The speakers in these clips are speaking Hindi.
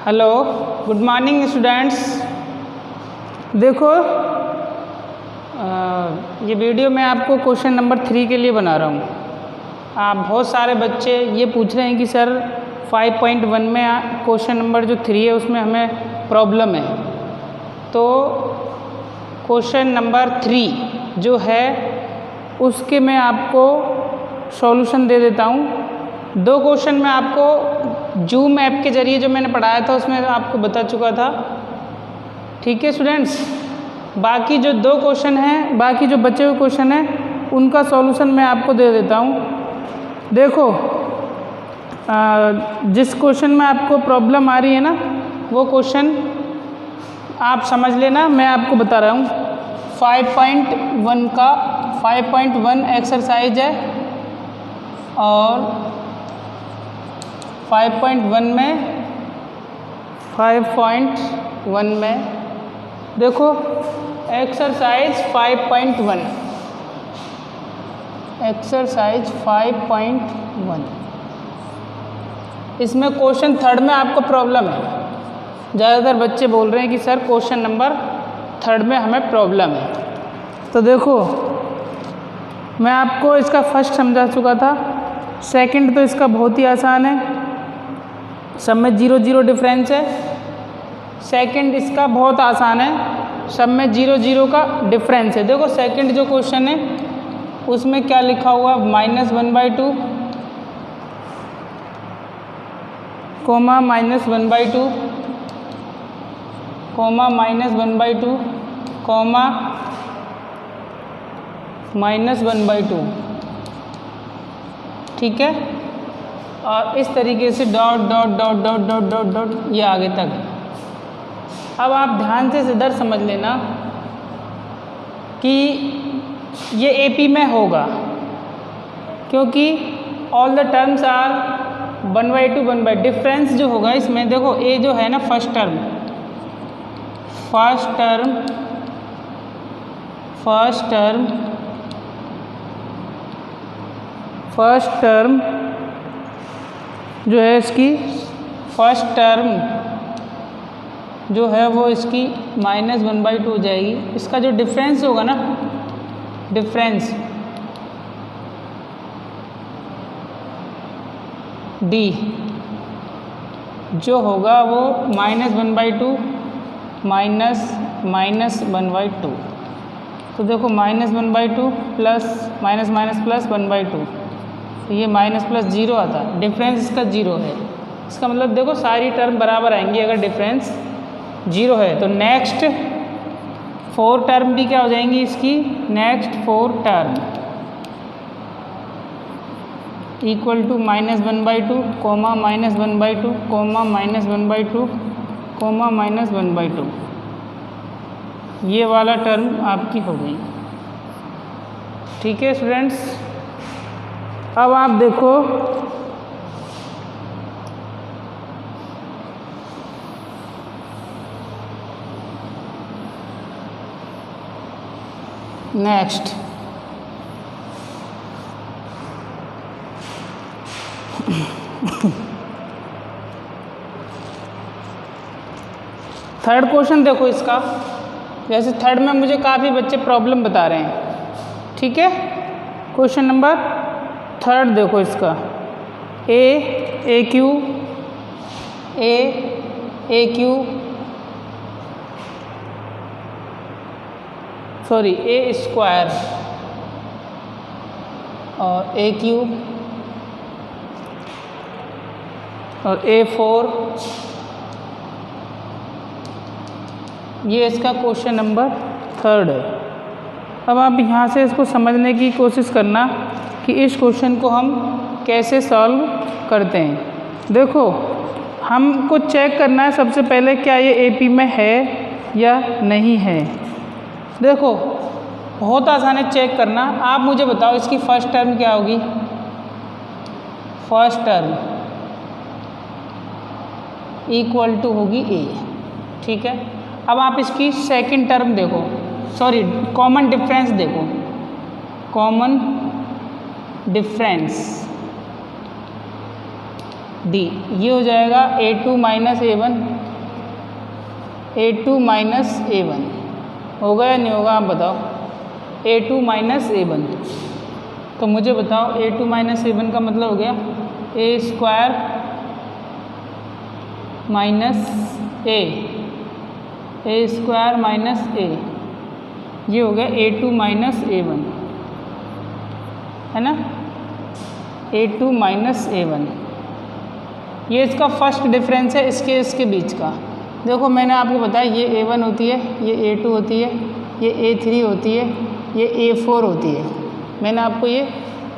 Hello, good morning students. देखो ये वीडियो मैं आपको क्वेश्चन नंबर 3 के लिए बना रहा हूँ। आप बहुत सारे बच्चे ये पूछ रहे हैं कि सर 5.1 में क्वेश्चन नंबर जो 3 है उसमें हमें प्रॉब्लम है। तो क्वेश्चन नंबर 3 जो है उसके मैं आपको सॉल्यूशन दे देता हूँ। 2 क्वेश्चन मैं आपको जूम ऐप के ज़रिए जो मैंने पढ़ाया था उसमें आपको बता चुका था। ठीक है स्टूडेंट्स, बाकी जो 2 क्वेश्चन हैं, बाकी जो बचे हुए क्वेश्चन हैं उनका सॉल्यूशन मैं आपको दे देता हूँ। देखो जिस क्वेश्चन में आपको प्रॉब्लम आ रही है ना वो क्वेश्चन आप समझ लेना, मैं आपको बता रहा हूँ। 5.1 का 5.1 एक्सरसाइज है और 5.1 में देखो एक्सरसाइज 5.1 इसमें क्वेश्चन 3 में आपको प्रॉब्लम है। ज़्यादातर बच्चे बोल रहे हैं कि सर क्वेश्चन नंबर 3 में हमें प्रॉब्लम है। तो देखो मैं आपको इसका फर्स्ट समझा चुका था, सेकंड तो इसका बहुत ही आसान है, सब में 0 0 डिफरेंस है। सेकंड इसका बहुत आसान है, सब में 0 0 का डिफरेंस है। देखो सेकंड जो क्वेश्चन है उसमें क्या लिखा हुआ, -1/2 कोमा -1/2 कोमा -1/2 कोमा -1/2। ठीक है, और इस तरीके से dot dot dot dot dot dot dot ये आगे तक। अब आप ध्यान से इधर समझ लेना कि ये एपी में होगा क्योंकि all the terms are 1/2 1/2। Difference जो होगा इसमें देखो ए जो है ना फर्स्ट टर्म जो है इसकी फर्स्ट टर्म जो है वो इसकी -1/2 हो जाएगी। इसका जो डिफरेंस होगा ना, डिफरेंस डी जो होगा वो -1/2 -1/2। तो देखो -1/2 प्लस माइनस माइनस प्लस 1/2, तो ये माइनस प्लस 0 आता है, डिफरेंस इसका 0 है। इसका मतलब देखो सारी टर्म बराबर आएंगी अगर डिफरेंस 0 है। तो नेक्स्ट 4 टर्म भी क्या हो जाएंगी इसकी, next 4 term equal to -1/2 comma -1/2 comma -1/2 comma -1/2। ये वाला टर्म आपकी हो गई। ठीक है स्टूडेंट्स, अब आप देखो नेक्स्ट थर्ड क्वेश्चन देखो इसका। जैसे थर्ड में मुझे काफ़ी बच्चे प्रॉब्लम बता रहे हैं। ठीक है, क्वेश्चन नंबर 3 देखो इसका, ए क्यू सॉरी ए स्क्वायर और ए क्यूब और A4, ये इसका क्वेश्चन नंबर 3 है। अब आप यहाँ से इसको समझने की कोशिश करना कि इस क्वेश्चन को हम कैसे सॉल्व करते हैं। देखो हमको चेक करना है सबसे पहले क्या ये एपी में है या नहीं है। देखो बहुत आसान है चेक करना। आप मुझे बताओ इसकी फर्स्ट टर्म क्या होगी, फर्स्ट टर्म इक्वल टू होगी ए। ठीक है, अब आप इसकी सेकंड टर्म देखो, सॉरी कॉमन डिफरेंस देखो, कॉमन डिफरेंस डी। ये हो जाएगा A2 minus A1, A2 minus A1 होगा या नहीं होगा आप बताओ। A2 माइनस A1, तो मुझे बताओ A2 माइनस A1 का मतलब हो गया A square minus A square minus A, ये हो गया A2 माइनस A1, है ना, A2 माइनस A1। ये इसका फर्स्ट डिफरेंस है इसके बीच का। देखो मैंने आपको बताया ये A1 होती है, ये A2 होती है, ये A3 होती है, ये A4 होती है। मैंने आपको ये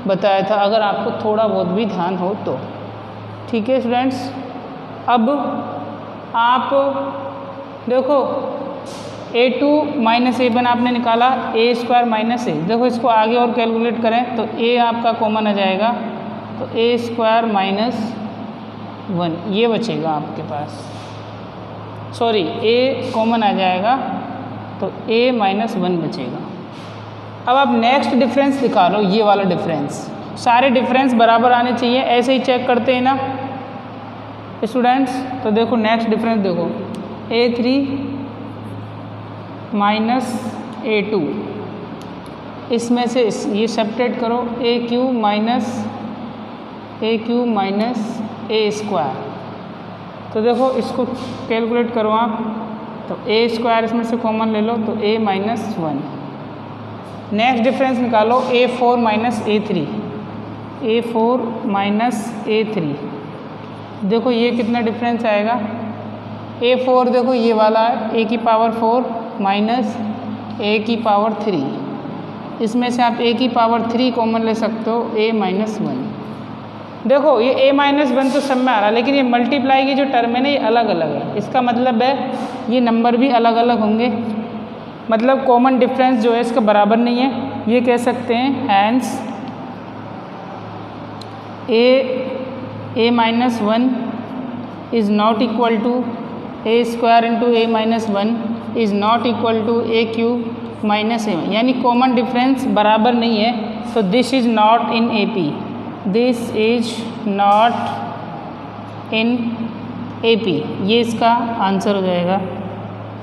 बताया था, अगर आपको थोड़ा बहुत भी ध्यान हो तो। ठीक है स्टूडेंट्स, अब आप देखो A2 माइनस A1 आपने निकाला, A स्क्वायर माइनस A। देखो इसको आगे और कैलकुलेट करें तो A आपका कॉमन आ जाएगा, तो A स्क्वायर माइनस 1 ये बचेगा आपके पास, सॉरी A कॉमन आ जाएगा तो A माइनस 1 बचेगा। अब आप नेक्स्ट डिफरेंस निकालो, ये वाला डिफरेंस। सारे डिफरेंस बराबर आने चाहिए, ऐसे ही चेक करते हैं ना स्टूडेंट्स। तो देखो नेक्स्ट डिफरेंस देखो, A3 माइनस A2, इसमें से ये सेपरेट करो, AQ माइनस A स्क्वायर। तो देखो इसको कैलकुलेट करो आप, तो A स्क्वायर इसमें से कॉमन ले लो तो A माइनस 1। नेक्स्ट डिफरेंस निकालो A4 minus A3, A4 minus A3। देखो ये कितना डिफरेंस आएगा, A4 देखो ये वाला है A की पावर 4 माइनस A की पावर 3, इसमें से आप A की पावर 3 कॉमन ले सकते हो, A माइनस 1। देखो ये A माइनस 1 तो सब में आ रहा है, लेकिन ये मल्टीप्लाई की जो टर्म है ना ये अलग अलग है। इसका मतलब है ये नंबर भी अलग अलग होंगे, मतलब कॉमन डिफरेंस जो है इसका बराबर नहीं है, ये कह सकते हैं। Hence A minus 1 is not equal to A square into A minus 1 is not equal to A cube minus A1, यानी कॉमन डिफरेंस बराबर नहीं है। तो this is not in AP, this is not in AP, ये इसका आंसर हो जाएगा।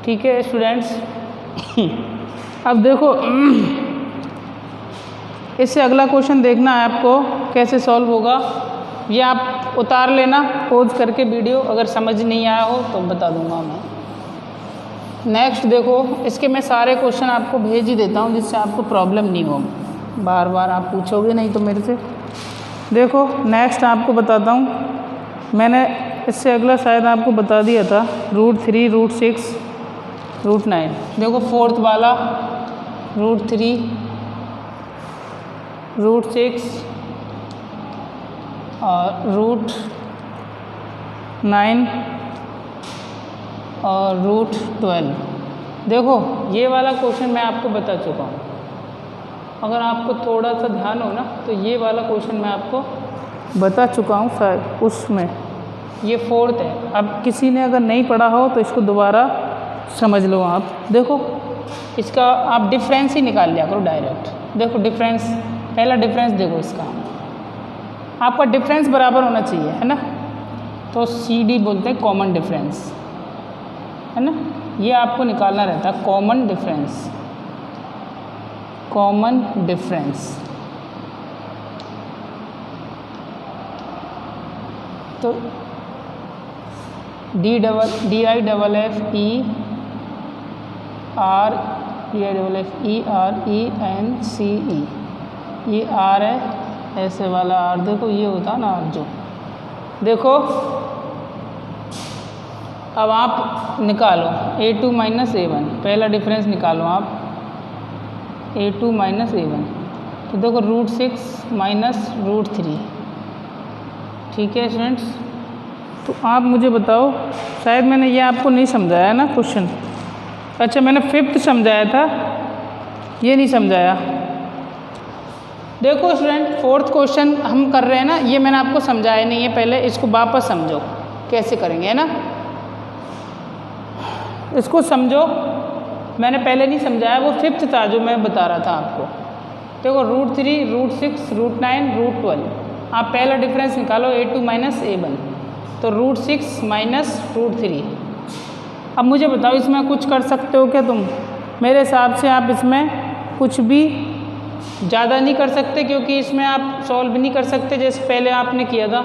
ठीक है स्टूडेंट्स, अब देखो इससे अगला क्वेश्चन देखना है आपको कैसे सॉल्व होगा, ये आप उतार लेना पॉज करके वीडियो, अगर समझ नहीं आया हो तो बता दूंगा मैं। नेक्स्ट देखो, इसके मैं सारे क्वेश्चन आपको भेज ही देता हूँ जिससे आपको प्रॉब्लम नहीं हो, बार बार आप पूछोगे नहीं तो मेरे से। देखो नेक्स्ट आपको बताता हूँ, मैंने इससे अगला शायद आपको बता दिया था, √3, √6, √9। देखो फोर्थ वाला √3, √6 और √9 और √12। देखो ये वाला क्वेश्चन मैं आपको बता चुका हूँ, अगर आपको थोड़ा सा ध्यान हो ना तो ये वाला क्वेश्चन मैं आपको बता चुका हूँ शायद उसमें, ये फोर्थ है। अब किसी ने अगर नहीं पढ़ा हो तो इसको दोबारा समझ लो आप। देखो इसका आप डिफरेंस ही निकाल लिया करो डायरेक्ट। देखो डिफरेंस, पहला डिफरेंस देखो इसका, आपका डिफरेंस बराबर होना चाहिए, है ना, तो CD बोलते हैं कॉमन डिफरेंस, है ना, ये आपको निकालना रहता है कॉमन डिफरेंस, कॉमन डिफरेंस। तो DIFFERENCE, ये R है ऐसे वाला R, देखो ये होता ना R जो, देखो अब आप निकालो A2 माइनस A1, पहला डिफरेंस निकालो आप A2 माइनस A1। तो देखो √6 माइनस √3। ठीक है स्टूडेंट्स, तो आप मुझे बताओ, शायद मैंने ये आपको नहीं समझाया ना क्वेश्चन, अच्छा मैंने 5th समझाया था, ये नहीं समझाया। देखो स्टूडेंट 4th क्वेश्चन हम कर रहे हैं ना, ये मैंने आपको समझाया नहीं है, पहले इसको वापस समझो कैसे करेंगे, है ना, इसको समझो, मैंने पहले नहीं समझाया, वो 5th था जो मैं बता रहा था आपको। देखो √3, √6, √9, √12, आप पहला डिफरेंस निकालो A2 माइनस A1। तो √6 माइनस √3। अब मुझे बताओ इसमें कुछ कर सकते हो क्या तुम? मेरे हिसाब से आप इसमें कुछ भी ज़्यादा नहीं कर सकते, क्योंकि इसमें आप सॉल्व नहीं कर सकते जैसे पहले आपने किया था।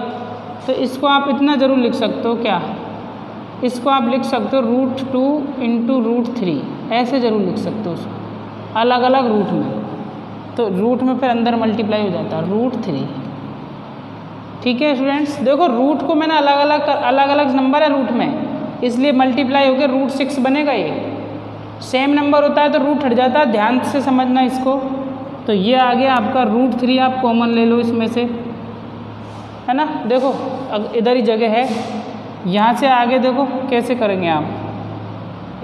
तो इसको आप इतना ज़रूर लिख सकते हो क्या, इसको आप लिख सकते हो √2 इंटू √3, ऐसे ज़रूर लिख सकते हो उसको अलग अलग रूट में। तो रूट में फिर अंदर मल्टीप्लाई हो जाता है √3। ठीक है स्टूडेंट्स, देखो रूट को मैंने अलग अलग नंबर है रूट में, इसलिए मल्टीप्लाई होकर √6 बनेगा। ये सेम नंबर होता है तो रूट हट जाता है, ध्यान से समझना इसको। तो ये आ गया आपका √3, आप कॉमन ले लो इसमें से, है ना। देखो इधर ही जगह है, यहाँ से आगे देखो कैसे करेंगे आप,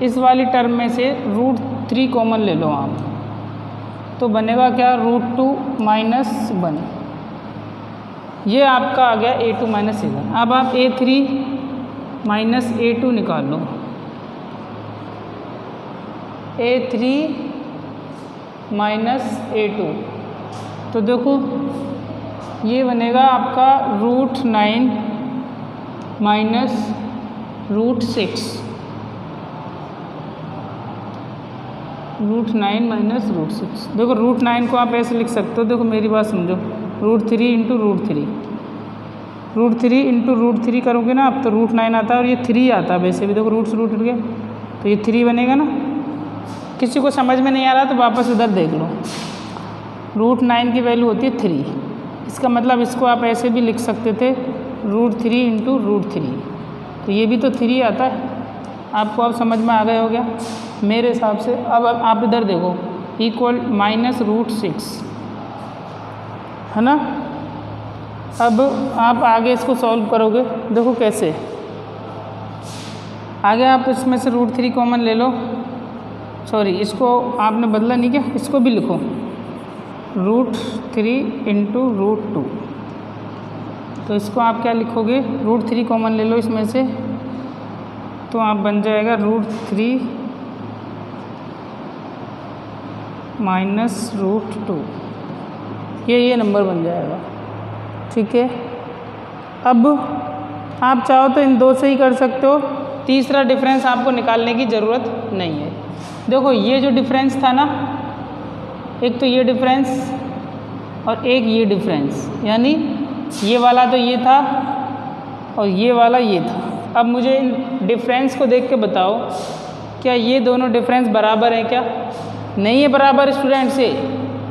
इस वाली टर्म में से √3 कॉमन ले लो आप, तो बनेगा क्या √2 माइनस 1। ये आपका आ गया A2 माइनस A1। अब आप A3 माइनस A2 निकाल लो, A3 माइनस A2, तो देखो ये बनेगा आपका √9 माइनस √6, √9 माइनस √6। देखो √9 को आप ऐसे लिख सकते हो, देखो मेरी बात समझो, √3 इंटू √3, √3 इंटू √3 करोगे ना आप तो √9 आता है, और ये 3 आता है वैसे भी। देखो रूट से रूट उठ गया तो ये 3 बनेगा ना। किसी को समझ में नहीं आ रहा तो वापस उधर देख लो, √9 की वैल्यू होती है 3, इसका मतलब इसको आप ऐसे भी लिख सकते थे √3 इंटू √3, तो ये भी तो 3 आता है। आपको अब समझ में आ गया हो गया मेरे हिसाब से। अब आप इधर देखो इक्वल माइनस √6, है ना। अब आप आगे इसको सॉल्व करोगे, देखो कैसे। आगे आप इसमें से √3 कॉमन ले लो, सॉरी इसको आपने बदला नहीं क्या, इसको भी लिखो √3 इंटू √2, तो इसको आप क्या लिखोगे, √3 कॉमन ले लो इसमें से, तो आप बन जाएगा √3 माइनस √2, ये नंबर बन जाएगा। ठीक है, अब आप चाहो तो इन दो से ही कर सकते हो, तीसरा डिफरेंस आपको निकालने की ज़रूरत नहीं है। देखो ये जो डिफरेंस था ना, एक तो ये डिफरेंस और एक ये डिफरेंस, यानी ये वाला तो ये था और ये वाला ये था। अब मुझे इन डिफरेंस को देख के बताओ क्या ये दोनों डिफरेंस बराबर हैं क्या? नहीं है बराबर स्टूडेंट से,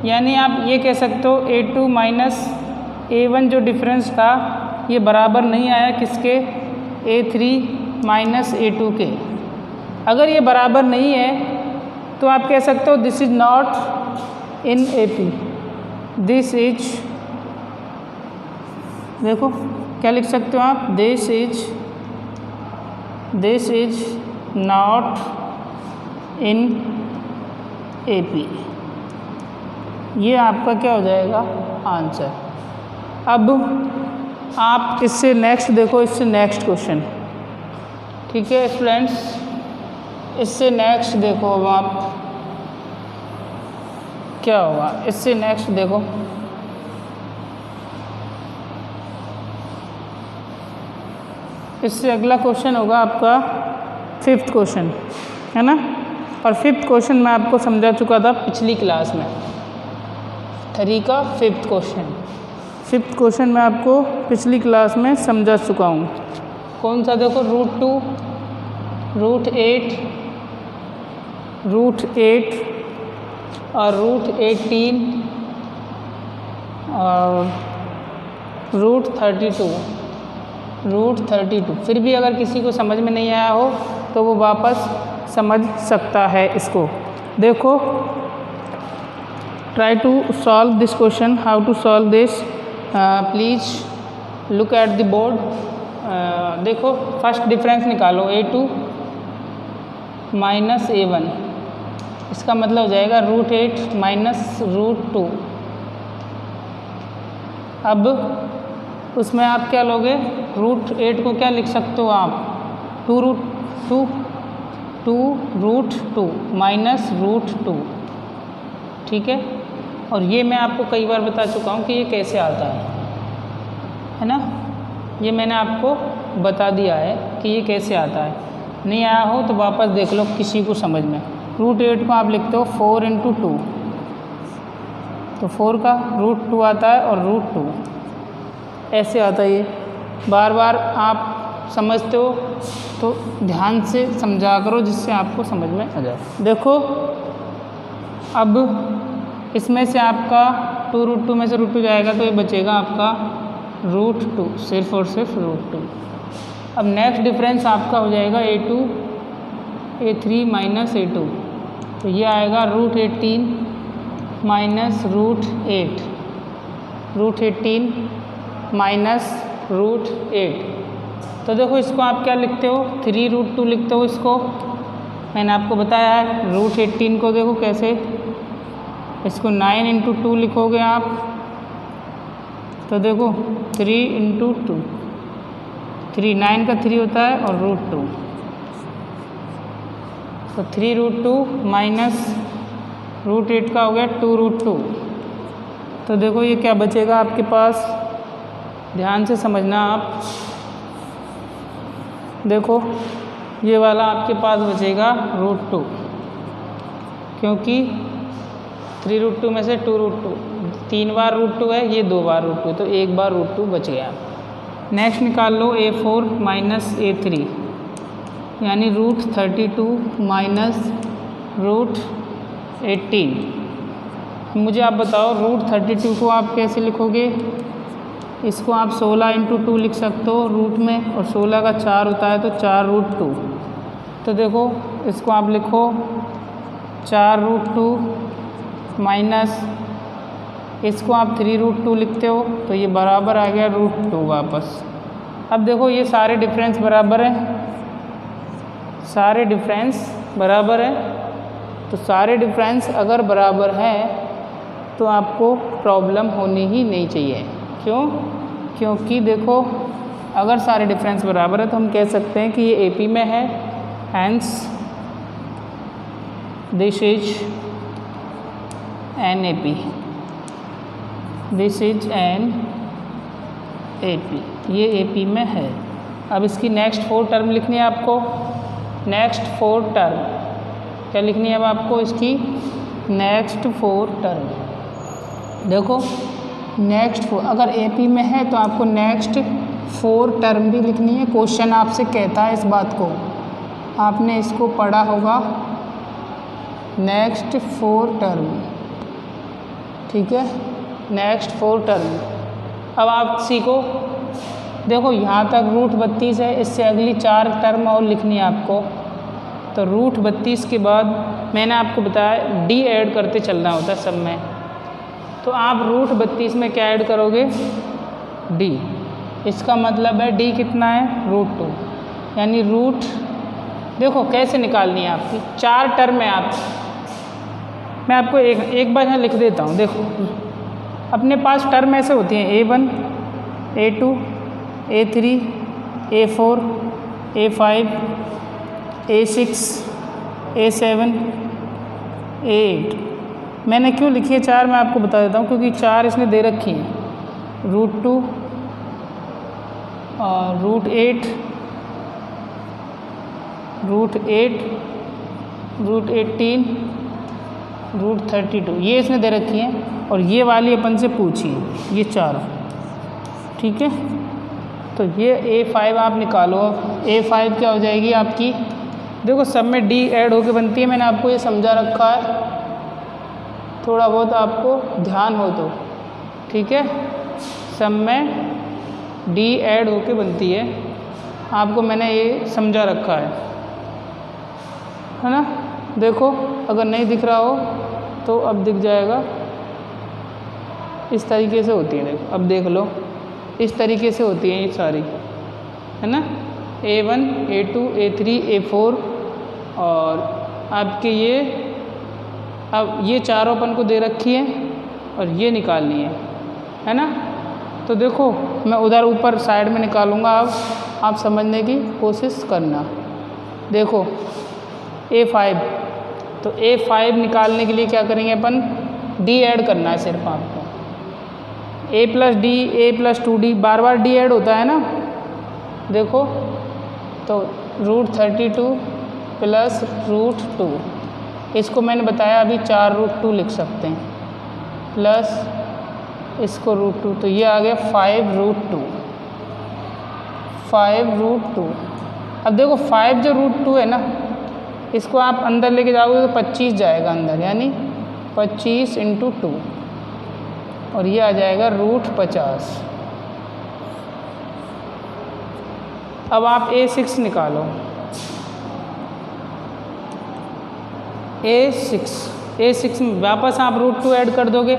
यानी आप ये कह सकते हो A2 माइनस A1 जो डिफरेंस था ये बराबर नहीं आया किसके, A3 माइनस A2 के। अगर ये बराबर नहीं है तो आप कह सकते हो this is not in AP, this is, देखो क्या लिख सकते हो आप, this is not in AP। ये आपका क्या हो जाएगा आंसर। अब आप इससे नेक्स्ट देखो, इससे नेक्स्ट क्वेश्चन। ठीक है स्टूडेंट्स, इससे नेक्स्ट देखो, अब आप क्या होगा, इससे नेक्स्ट देखो, इससे अगला क्वेश्चन होगा आपका 5th क्वेश्चन, है ना। और 5th क्वेश्चन मैं आपको समझा चुका था पिछली क्लास में, 3 का 5th क्वेश्चन। 5th क्वेश्चन मैं आपको पिछली क्लास में समझा चुका हूँ। कौन सा देखो, √2, √8 और √18 और √32। फिर भी अगर किसी को समझ में नहीं आया हो तो वो वापस समझ सकता है इसको। देखो, try to solve this question, how to solve this, please look at the board. देखो फर्स्ट डिफरेंस निकालो, A2 माइनस A1, इसका मतलब हो जाएगा √8 माइनस √2। अब उसमें आप क्या लोगे, √8 को क्या लिख सकते हो आप, 2√2 माइनस √2। ठीक है, और ये मैं आपको कई बार बता चुका हूँ कि ये कैसे आता है ना। ये मैंने आपको बता दिया है कि ये कैसे आता है। नहीं आया हो तो वापस देख लो किसी को समझ में। √8 को आप लिखते हो 4 × 2, तो 4 का √2 आता है और √2 ऐसे आता है। ये बार बार आप समझते हो तो ध्यान से समझा करो जिससे आपको समझ में आ जाए। देखो अब इसमें से आपका 2√2 में से √2 जाएगा तो ये बचेगा आपका √2, सिर्फ और सिर्फ √2। अब नेक्स्ट डिफरेंस आपका हो जाएगा a2 a3 माइनस a2, तो ये आएगा √18 माइनस √8, √18 माइनस √8। तो देखो इसको आप क्या लिखते हो, 3√2 लिखते हो इसको। मैंने आपको बताया है √18 को देखो कैसे, इसको 9 × 2 लिखोगे आप, तो देखो 3 × 2, 3 9 का 3 होता है और √2, तो 3√2 माइनस √8 का हो गया 2√2। तो देखो ये क्या बचेगा आपके पास, ध्यान से समझना आप। देखो ये वाला आपके पास बचेगा √2, क्योंकि 3√2 में से 2√2, 3 बार √2 है, ये 2 बार √2, तो 1 बार √2 बच गया। नेक्स्ट निकाल लो a4 माइनस a3, यानी √32 माइनस √18। मुझे आप बताओ √32 को आप कैसे लिखोगे। इसको आप 16 × 2 लिख सकते हो रूट में, और 16 का 4 होता है तो 4√2। तो देखो इसको आप लिखो 4√2 माइनस इसको आप 3√2 लिखते हो, तो ये बराबर आ गया √2 वापस। अब देखो ये सारे डिफरेंस बराबर हैं, सारे डिफरेंस बराबर है, तो सारे डिफरेंस अगर बराबर हैं तो आपको प्रॉब्लम होनी ही नहीं चाहिए। क्यों? क्योंकि देखो अगर सारे डिफरेंस बराबर है तो हम कह सकते हैं कि ये AP में है, hence this is an AP, this is an AP, ये AP में है। अब इसकी नेक्स्ट 4 टर्म लिखनी है आपको। नेक्स्ट 4 टर्म क्या लिखनी है अब आपको, इसकी नेक्स्ट 4 टर्म। देखो नेक्स्ट 4 अगर AP में है तो आपको नेक्स्ट 4 टर्म भी लिखनी है। क्वेश्चन आपसे कहता है इस बात को, आपने इसको पढ़ा होगा, नेक्स्ट 4 टर्म, ठीक है, नेक्स्ट 4 टर्म। अब आप सीखो, देखो यहाँ तक √32 है, इससे अगली 4 टर्म और लिखनी है आपको। तो √32 के बाद मैंने आपको बताया D ऐड करते चलना होता है सब में, तो आप √32 में क्या ऐड करोगे, D। इसका मतलब है D कितना है, √2, यानी देखो कैसे निकालनी है आपकी 4 टर्म है। आप मैं आपको एक बार यहाँ लिख देता हूँ। देखो अपने पास टर्म ऐसे होती हैं A1 A2 A3 A4 A5 A6 A7 A8। मैंने क्यों लिखी है 4, मैं आपको बता देता हूँ, क्योंकि 4 इसने दे रखी हैं, √2 और √8 √18 √32 ये इसने दे रखी हैं, और ये वाली अपन से पूछी है, ये 4, ठीक है। तो ये A5 आप निकालो। A5 क्या हो जाएगी आपकी, देखो सब में D ऐड होके बनती है, मैंने आपको ये समझा रखा है, थोड़ा बहुत आपको ध्यान हो तो, ठीक है। सब में D ऐड होके बनती है, आपको मैंने ये समझा रखा है ना। देखो अगर नहीं दिख रहा हो तो अब दिख जाएगा, इस तरीके से होती है। देखो अब देख लो, इस तरीके से होती हैं ये सारी, है ना, A1 A2 A3 A4, और आपके ये अब ये चारों अपन को दे रखी है और ये निकालनी है ना। तो देखो मैं उधर ऊपर साइड में निकालूंगा, आप समझने की कोशिश करना। देखो A5, तो A5 निकालने के लिए क्या करेंगे अपन, D ऐड करना है सिर्फ आपको। A + D A + 2D bar bar D add होता है ना, देखो तो √32 प्लस √2, इसको मैंने बताया अभी 4√2 लिख सकते हैं, प्लस इसको √2, तो ये आ गया 5√2। अब देखो 5 जो √2 है ना, इसको आप अंदर लेके जाओगे तो 25 जाएगा अंदर, यानी 25 × 2, और ये आ जाएगा √50। अब आप A6 निकालो, A6 में वापस आप √2 ऐड कर दोगे,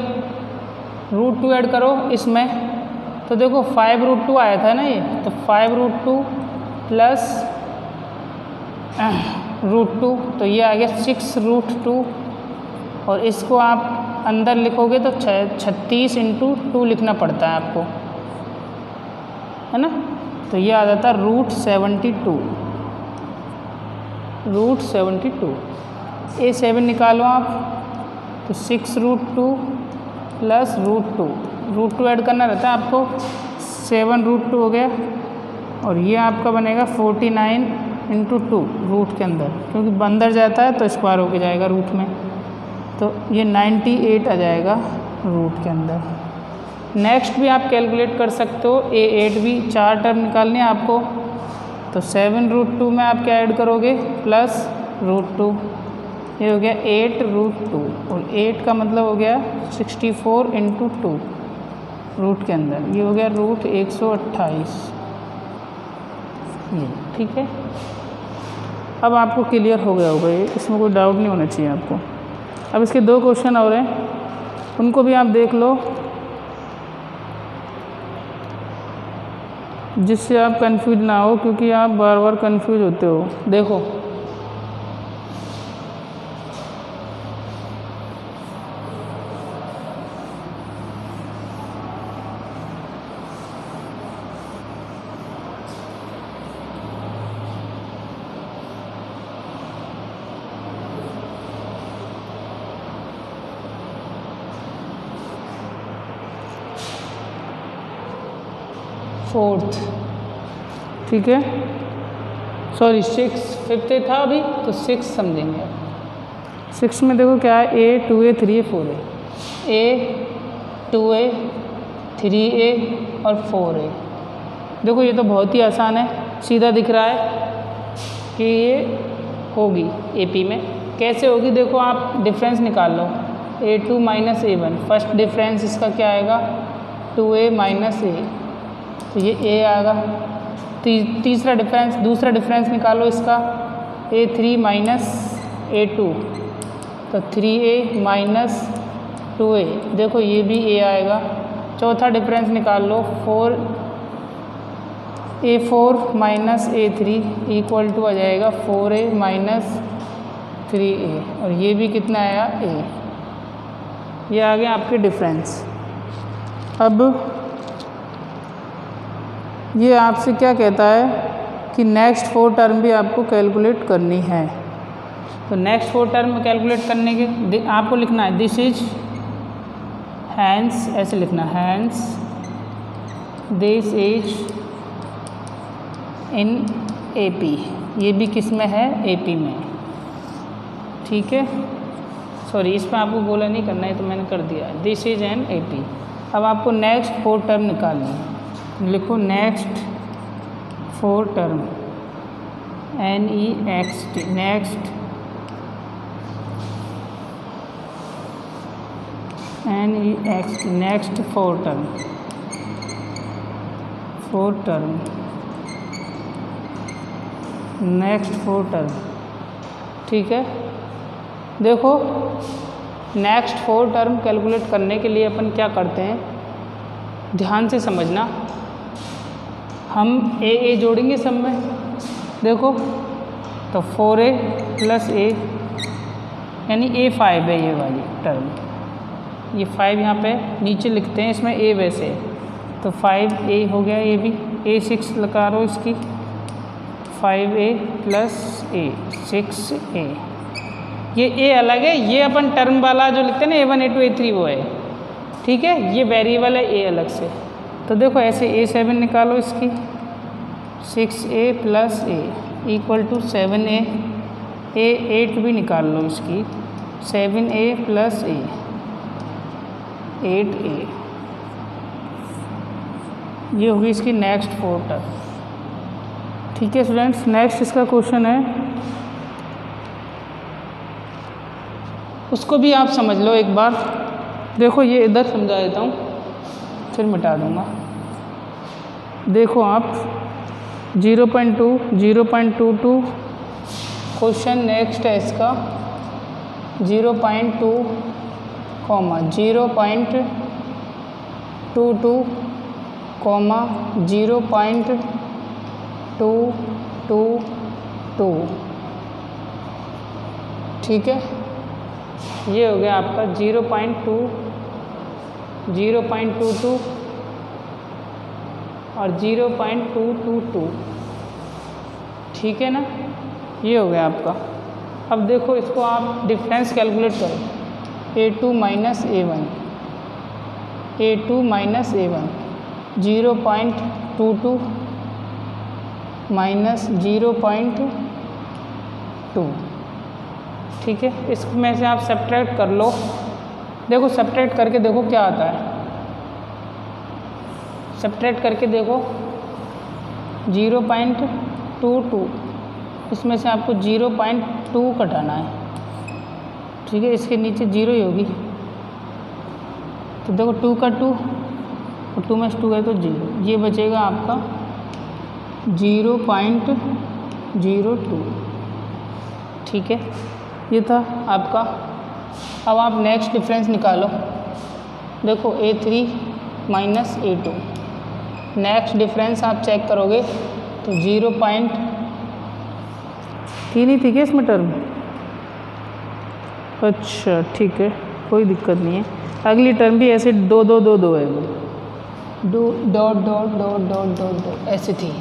√2 ऐड करो इसमें, तो देखो 5√2 आया था ना ये, तो 5√2 प्लस √2, तो ये आ गया 6√2, और इसको आप अंदर लिखोगे तो 36 × 2 लिखना पड़ता है आपको, है ना, तो ये आ जाता √72। A7 निकालो आप, तो 6√2 प्लस √2 ऐड करना रहता है आपको, 7√2 हो गया, और ये आपका बनेगा 49 × 2 रूट के अंदर, क्योंकि अंदर जाता है तो स्क्वायर होके जाएगा रूट में, तो ये 98 आ जाएगा रूट के अंदर। नेक्स्ट भी आप कैलकुलेट कर सकते हो, A8 भी 4 टर्म निकालने हैं आपको, तो 7√2 में आप क्या ऐड करोगे, प्लस √2, ये हो गया 8√2, और 8 का मतलब हो गया 64 × 2 रूट के अंदर, ये हो गया √128, ये ठीक है। अब आपको क्लियर हो गया होगा ये, इसमें कोई डाउट नहीं होना चाहिए आपको। अब इसके 2 क्वेश्चन और हैं, उनको भी आप देख लो, जिससे आप कंफ्यूज ना हो, क्योंकि आप बार बार कंफ्यूज होते हो। देखो फोर्थ, ठीक है, सॉरी 6, 5th था अभी, तो 6 समझेंगे। 6 में देखो क्या है, A 2A 3A 4A, A 2A 3A और 4A। देखो ये तो बहुत ही आसान है, सीधा दिख रहा है कि ये होगी AP में। कैसे होगी, देखो आप डिफरेंस निकाल लो, A2 - A1, फर्स्ट डिफरेंस इसका क्या आएगा, 2A - A, तो ये A आएगा। तीसरा डिफरेंस, दूसरा डिफरेंस निकालो इसका, A3 - A2, तो 3A - 2A, देखो ये भी A आएगा। चौथा डिफरेंस निकाल लो, A4 - A3 इक्वल टू आ जाएगा 4A - 3A, और ये भी कितना आया, A। ये आ गया आपके डिफरेंस। अब ये आपसे क्या कहता है कि नेक्स्ट 4 टर्म भी आपको कैलकुलेट करनी है। तो नेक्स्ट 4 टर्म कैलकुलेट करने के आपको लिखना है, दिस इज हैंस, ऐसे लिखना, hence this is in AP, ये भी किस में है, AP में, ठीक है। सॉरी, इसमें आपको गोला नहीं करना है, तो मैंने कर दिया, दिस इज एन AP। अब आपको नेक्स्ट 4 टर्म निकालनी है, लिखो next 4 term, NEXT, next NEXT, next 4 term, next 4 term, ठीक है। देखो नेक्स्ट 4 टर्म कैलकुलेट करने के लिए अपन क्या करते हैं, ध्यान से समझना, हम A जोड़ेंगे सब में, देखो तो 4A + A, यानी A5 है ये वाली टर्म, ये 5 यहाँ पे नीचे लिखते हैं, इसमें A वैसे, तो 5A हो गया, ये भी A6 लगा लो इसकी, 5A + A, 6A, ये A अलग है, ये अपन टर्म वाला जो लिखते हैं ना A1 A2 A3 वो है, ठीक है, ये वेरिएबल है A अलग से। तो देखो ऐसे A7 निकालो इसकी, 6a plus A equal to 7a, 8 भी निकाल लो इसकी, 7a प्लस ए 8a, ये होगी इसकी नेक्स्ट 4 टर्म। ठीक है स्टूडेंट्स, नेक्स्ट इसका क्वेश्चन है, उसको भी आप समझ लो एक बार। देखो ये इधर समझा देता हूँ फिर मिटा दूँगा। देखो आप 0.2, 0.22 क्वेश्चन नेक्स्ट है इसका 0.2, 0.22, 0.222। ठीक है, ये हो गया आपका 0.2, 0.22 और 0.222। ठीक है ना, ये हो गया आपका। अब देखो इसको आप डिफरेंस कैलकुलेट करो, a2 minus a1, a2 minus a1, 0.22 minus 0.2। ठीक है, इसमें से आप सब्ट्रैक्ट कर लो। देखो सब्ट्रैक्ट करके देखो क्या आता है, सब्ट्रैक्ट करके देखो 0.22, इसमें से आपको 0.2 घटाना है। ठीक है, इसके नीचे 0 ही होगी, तो देखो 2 का 2 और 2 में 2 है तो 0, ये बचेगा आपका 0.02। ठीक है, ये था आपका। अब आप नेक्स्ट डिफरेंस निकालो। देखो a3 minus a2, next difference आप चेक करोगे तो 0.3 ही थी क्या इसमें टर्म? अच्छा ठीक है, कोई दिक्कत नहीं है। अगली टर्म भी ऐसे 2 2 2 2 है, वो dot dot dot dot dot dot ऐसे थी।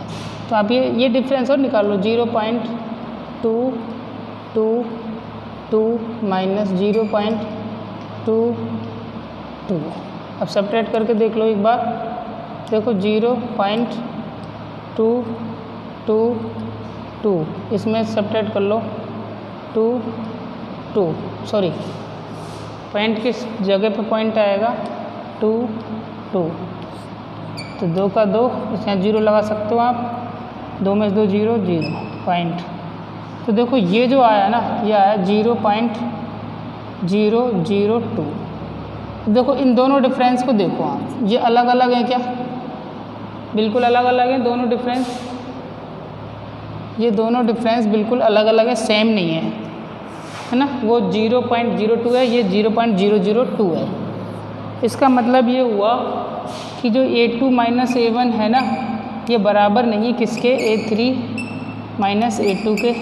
तो आप ये डिफरेंस और निकाल लो, 0.222 माइनस 0.22। अब सब्ट्रैक्ट करके देख लो एक बार। देखो 0.222, इसमें सब्ट्रैक्ट कर लो 2 सॉरी पॉइंट किस जगह पे पॉइंट आएगा 2 2, तो 2 का 2, इसमें 0 लगा सकते हो आप, 2 में 2 0 0 पॉइंट। तो देखो ये जो आया ना, ये आया 0.002। देखो इन दोनों डिफरेंस को देखो आप, ये अलग अलग हैं क्या? बिल्कुल अलग अलग हैं दोनों डिफरेंस, ये दोनों डिफरेंस बिल्कुल अलग अलग है, सेम नहीं है, है ना। वो 0.02 है, ये 0.002 है। इसका मतलब ये हुआ कि जो a2 माइनस a1 है ना, ये बराबर नहीं किसके, a3 माइनस a2 के।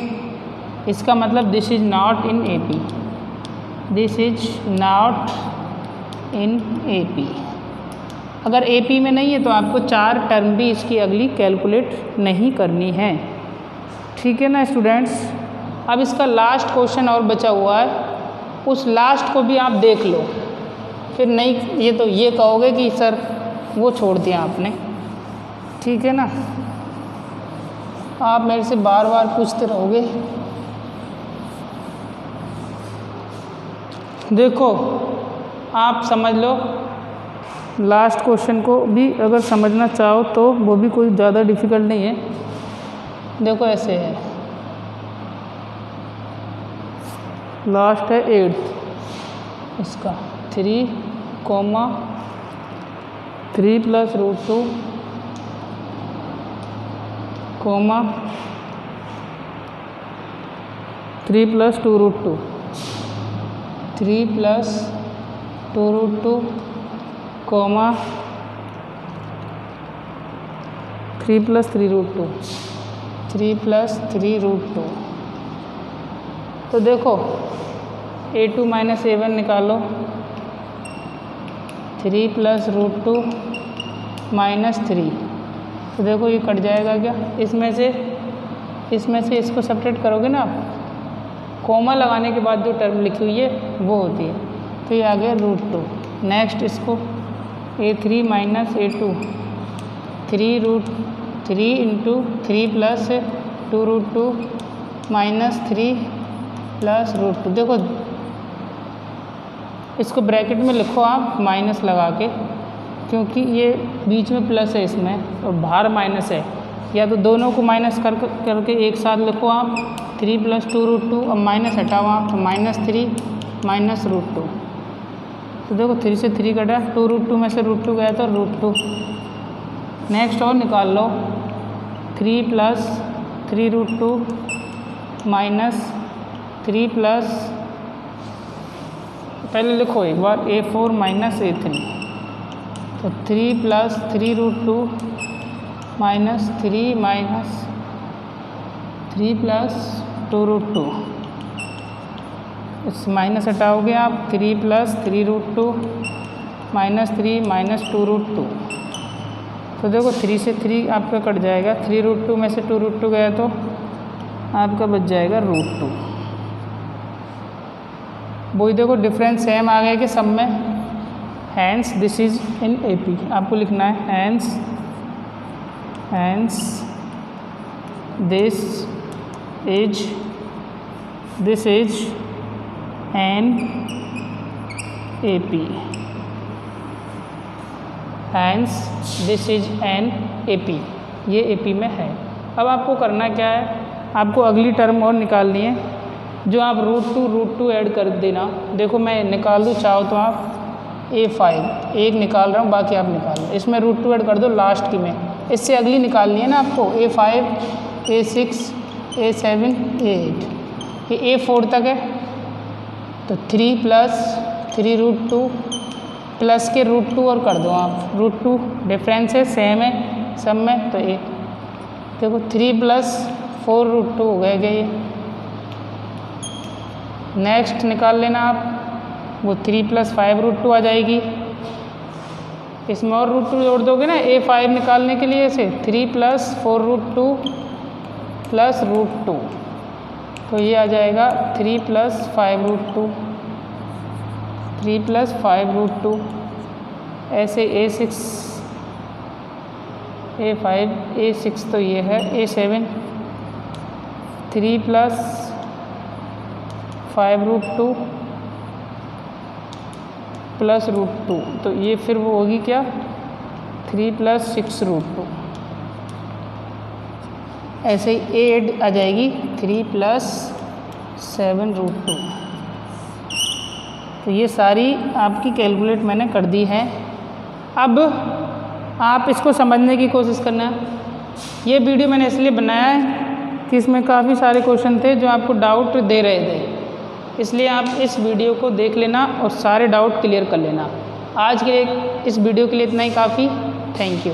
इसका मतलब this is not in AP, this is not in AP। अगर AP में नहीं है तो आपको 4 टर्म भी इसकी अगली कैलकुलेट नहीं करनी है। ठीक है ना स्टूडेंट्स। अब इसका लास्ट क्वेश्चन और बचा हुआ है, उस लास्ट को भी आप देख लो, फिर नहीं ये तो ये कहोगे कि सर वो छोड़ दिया आपने। ठीक है ना, आप मेरे से बार बार पूछते रहोगे। देखो आप समझ लो, लास्ट क्वेश्चन को भी अगर समझना चाहो तो वो भी कोई ज़्यादा डिफ़िकल्ट नहीं है। देखो ऐसे है, लास्ट है 8th, इसका 3, 3 plus √2, 3 plus 2√2, 3 plus 2√2, 3 plus 3√2, 3 plus 3√2। तो देखो a2 माइनस a1 निकालो, 3 प्लस √2 माइनस 3, तो देखो ये कट जाएगा क्या, इसमें से इसको सब्ट्रैक्ट करोगे ना आप, कॉमा लगाने के बाद जो टर्म लिखी हुई है वो होती है, तो ये आ गया √2। नेक्स्ट इसको a3 minus a2, 3 into 3 plus 2√2 minus 3 plus √2। देखो इसको ब्रैकेट में लिखो आप माइनस लगा के, क्योंकि ये बीच में प्लस है इसमें और बाहर माइनस है, या तो दोनों को माइनस करके एक साथ लिखो आप 3 प्लस 2√2। अब माइनस हटाओ आप तो -3 माइनस √2। तो देखो 3 से 3 कटा, 2√2 में से √2 गया तो √2। नेक्स्ट और निकाल लो 3 प्लस 3√2 माइनस 3 प्लस, पहले लिखो एक बार A4 माइनस A3। तो 3 प्लस 3√2 माइनस 3 माइनस 3 प्लस 2√2। इस माइनस हटाओगे आप 3 प्लस 3√2 माइनस 3 माइनस 2√2। तो देखो 3 से 3 आपका कट जाएगा, 3√2 में से 2√2 गया तो आपका बच जाएगा √2। वही देखो डिफरेंस सेम आ गया कि सब में। Hence this is in AP आपको लिखना है, hence this is an AP, hence this is an AP, ये AP में है। अब आपको करना क्या है, आपको अगली टर्म और निकालनी है, जो आप √2 ऐड कर देना। देखो मैं निकाल दूँ चाहो तो आप A5 एक निकाल रहा हूँ, बाकी आप निकाल लो, इसमें √2 ऐड कर दो लास्ट की में। इससे अगली निकालनी है ना आपको A5 A6 A7 A8, ये A4 तक है। तो 3 प्लस 3√2 प्लस के √2 और कर दो आप, √2 डिफरेंस है सेम है सब में। तो ये देखो 3 प्लस 4√2 हो गए ये। नेक्स्ट निकाल लेना आप, वो 3 प्लस 5√2 आ जाएगी। इसमें और √2 जोड़ दोगे ना A5 निकालने के लिए, इसे 3 प्लस 4√2 प्लस √2, तो ये आ जाएगा 3 प्लस 5√2, 3 प्लस 5√2। ऐसे A6 A5 A6 तो ये है, A7 3 प्लस 5√2 प्लस √2, तो ये फिर वो होगी क्या 3 प्लस 6√2। ऐसे ही A8 आ जाएगी 3 प्लस 7√2। तो ये सारी आपकी कैलकुलेट मैंने कर दी है। अब आप इसको समझने की कोशिश करना। ये वीडियो मैंने इसलिए बनाया है कि इसमें काफ़ी सारे क्वेश्चन थे जो आपको डाउट दे रहे थे, इसलिए आप इस वीडियो को देख लेना और सारे डाउट क्लियर कर लेना। आज के लिए इस वीडियो के लिए इतना ही काफ़ी। Thank you.